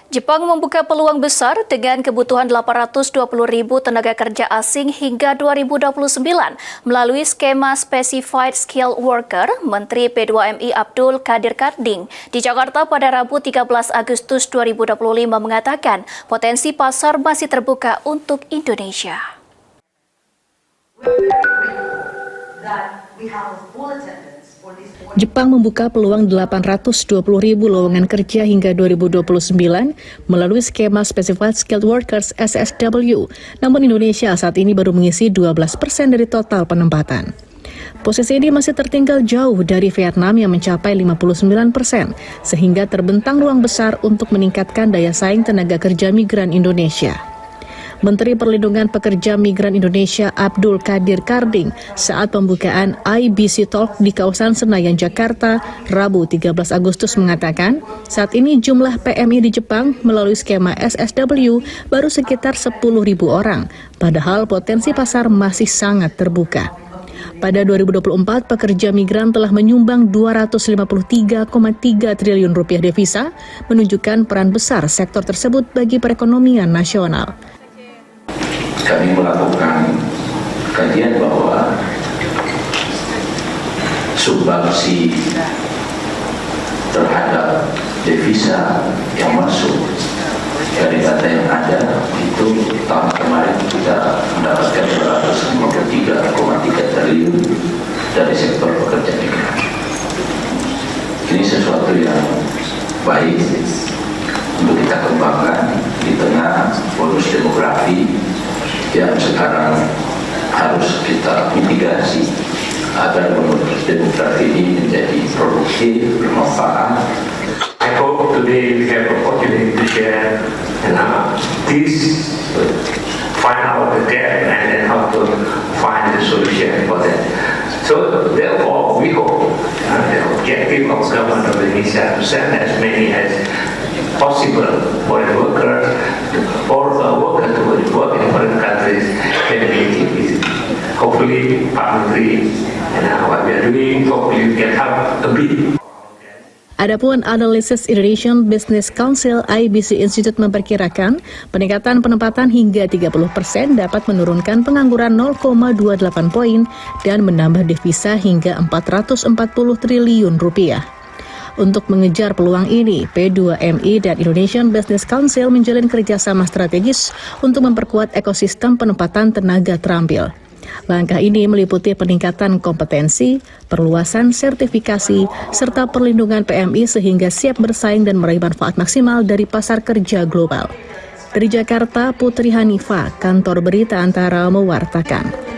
Jepang membuka peluang besar dengan kebutuhan 820.000 tenaga kerja asing hingga 2029 melalui skema Specified Skilled Worker, Menteri P2MI Abdul Qadir Karding di Jakarta pada Rabu 13 Agustus 2025 mengatakan potensi pasar masih terbuka untuk Indonesia. Jepang membuka peluang 820.000 lowongan kerja hingga 2029 melalui skema Specified Skilled Workers (SSW. Namun Indonesia saat ini baru mengisi 12% dari total penempatan. Posisi ini masih tertinggal jauh dari Vietnam yang mencapai 59%, sehingga terbentang ruang besar untuk meningkatkan daya saing tenaga kerja migran Indonesia. Menteri Perlindungan Pekerja Migran Indonesia Abdul Qadir Karding saat pembukaan IBC Talk di kawasan Senayan, Jakarta, Rabu 13 Agustus mengatakan, saat ini jumlah PMI di Jepang melalui skema SSW baru sekitar 10.000 orang, padahal potensi pasar masih sangat terbuka. Pada 2024, pekerja migran telah menyumbang 253,3 triliun rupiah devisa, menunjukkan peran besar sektor tersebut bagi perekonomian nasional. Kami melakukan kajian bahwa sumbangsi terhadap devisa yang masuk dari data yang ada itu tahun kemarin kita mendapatkan 253,3 triliun dari sektor pekerja migran. Ini sesuatu yang baik untuk kita kembangkan di tengah bonus demografi yang sekarang harus kita mitigasi agar bonus demografi ini menjadi produktif, bermanfaat. I hope today we have opportunity to share this, find out the gap and then how to find the solution for that. So therefore we hope the objective of government of Indonesia to send as many as possible foreign workers or workers to work in foreign countries can be achieved. Hopefully, Pak Menteri and what we are doing, hopefully we can help a bit. Adapun Analysis Indonesian Business Council IBC Institute memperkirakan peningkatan penempatan hingga 30% dapat menurunkan pengangguran 0,28 poin dan menambah devisa hingga 440 triliun rupiah. Untuk mengejar peluang ini, P2MI dan Indonesian Business Council menjalin kerjasama strategis untuk memperkuat ekosistem penempatan tenaga terampil. Langkah ini meliputi peningkatan kompetensi, perluasan sertifikasi, serta perlindungan PMI sehingga siap bersaing dan meraih manfaat maksimal dari pasar kerja global. Dari Jakarta, Putri Hanifah, Kantor Berita Antara mewartakan.